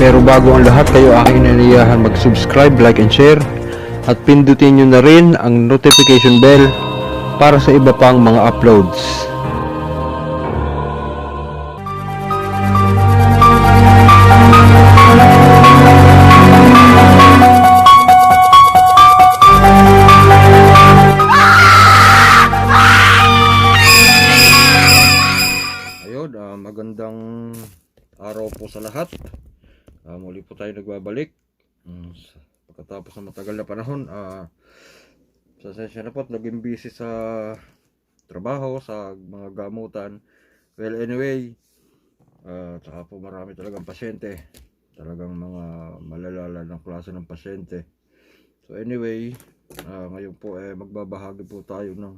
Pero bago ang lahat, kayo aking inaniyahan mag-subscribe, like, and share. At pindutin nyo na rin ang notification bell para sa iba pang mga uploads. Ayun, magandang araw po sa lahat. Muli po tayo nagbabalik. Pagkatapos ng matagal na panahon, pasensya na po at naging busy sa trabaho, sa mga gamutan. Well, anyway, tsaka po marami talagang pasyente. Talagang mga malalala ng klase ng pasyente. So anyway, ngayon po magbabahagi po tayo ng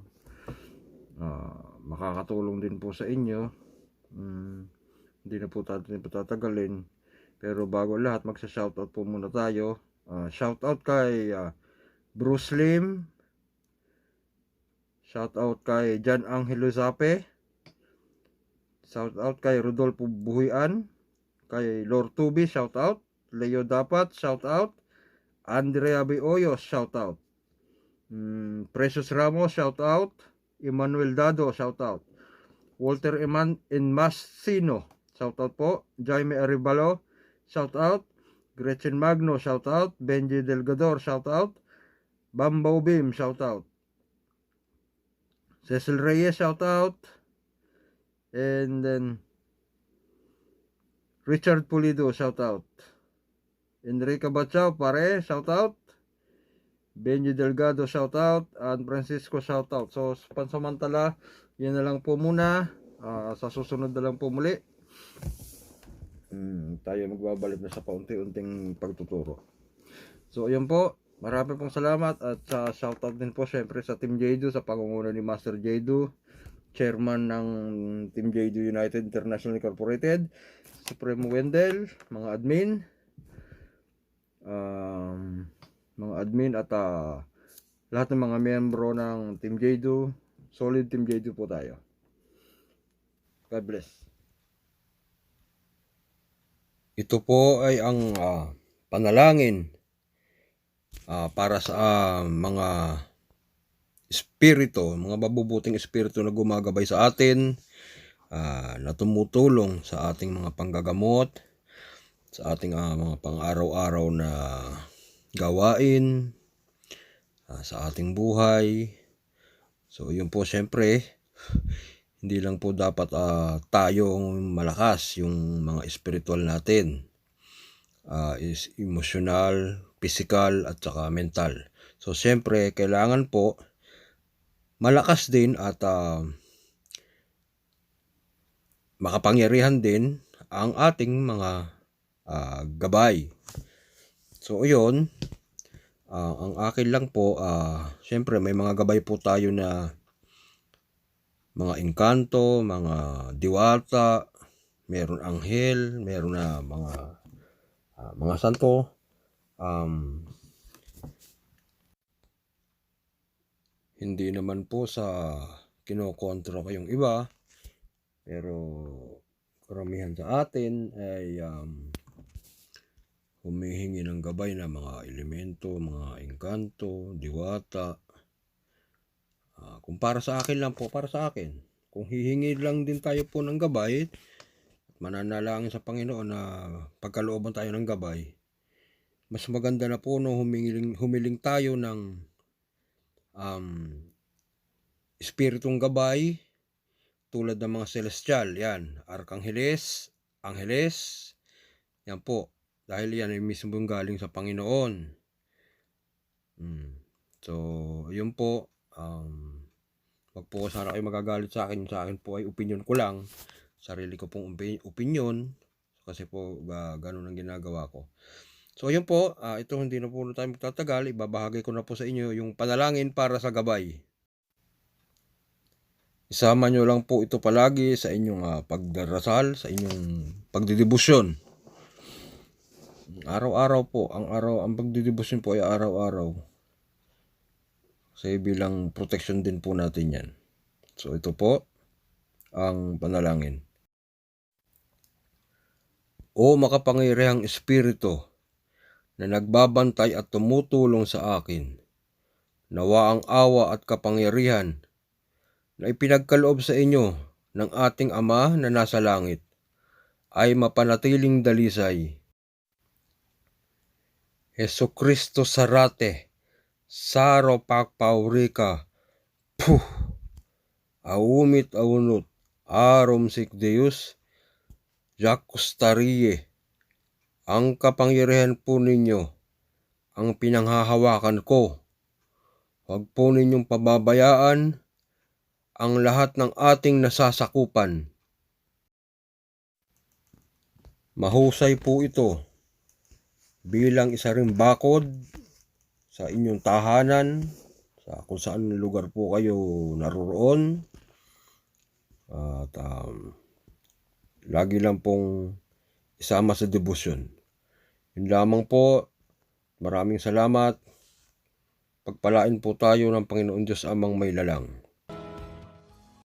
makakatulong din po sa inyo. Hindi na po natin patatagalin. Pero bago lahat, magsa-shoutout po muna tayo. Shoutout kay Bruce Lim. Shoutout kay Jan Angelo Zape. Shoutout kay Rodolfo Buhian. Kay Lord Tubi, shoutout. Leo Dapat, shoutout. Andrea Bioyos, shoutout. Precious Ramos, shoutout. Emmanuel Dado, shoutout. Walter Enmasino, shoutout po. Jaime Arevalo, shoutout. Gretchen Magno, shoutout. Benji Delgador, shoutout. Bambao Bim, shoutout. Cecil Reyes, shoutout. And then Richard Pulido, shoutout. Enrique Bachao, pare, shoutout. Benji Delgado, shoutout. And Francisco, shoutout. So pansamantala, yan na lang po muna. Sa susunod na lang po muli, tayo magbabalik na sa paunti-unting pagtuturo. So ayan po, marami pong salamat. At shoutout din po syempre sa Team Jado, sa pangunguna ni Master Jado, chairman ng Team Jado United International Incorporated, Supremo Wendell, mga admin at lahat ng mga miyembro ng Team Jado. Solid Team Jado po tayo. God bless. Ito po ay ang panalangin para sa mga espiritu, mga mabubuting espiritu na gumagabay sa atin, na tumutulong sa ating mga panggagamot, sa ating mga pang-araw-araw na gawain, sa ating buhay. So yun po, syempre hindi lang po dapat tayong malakas, yung mga spiritual natin is emotional, physical at saka mental. So syempre kailangan po malakas din at makapangyarihan din ang ating mga gabay. So yun, ang akin lang po, syempre may mga gabay po tayo na mga engkanto, mga diwata, meron anghel, meron na mga santo. Hindi naman po sa kinokontra kayong iba, pero karamihan sa atin ay humihingi ng gabay na mga elemento, mga engkanto, diwata. Kung para sa akin lang po, para sa akin, kung hihingi lang din tayo po ng gabay, mananalangin sa Panginoon na pagkalooban tayo ng gabay, mas maganda na po no humiling tayo ng espiritong gabay tulad ng mga celestial, yan, arkangeles, angeles, yan po, dahil yan ay mismo galing sa Panginoon. So yun po, wag po sana kayo magagalit sa akin. Sa akin po ay opinion ko lang, sarili ko pong opinion, kasi po ganun ang ginagawa ko. So yun po, ito hindi na po tayo magtatagal, ibabahagi ko na po sa inyo yung panalangin para sa gabay. Isama nyo lang po ito palagi sa inyong pagdarasal, sa inyong pagdidibusyon. Araw-araw po, ang pagdidibusyon po ay araw-araw. Kasi bilang protection din po natin yan. So ito po ang panalangin. O makapangyarihang Espiritu na nagbabantay at tumutulong sa akin, nawa ang awa at kapangyarihan na ipinagkaloob sa inyo ng ating Ama na nasa langit ay mapanatiling dalisay. Jesucristo sarate, saro pakpaurika, puh, aumit aunut, arom sik Deus, Jakustariye, ang kapangyarihan po ninyo, ang pinanghahawakan ko. Huwag po ninyong pababayaan ang lahat ng ating nasasakupan. Mahusay po ito bilang isa ring bakod sa inyong tahanan, sa kung saan lugar po kayo naroroon. At lagi lang pong isama sa debosyon. Yun lamang po. Maraming salamat. Pagpalain po tayo ng Panginoon Diyos Amang may lalang.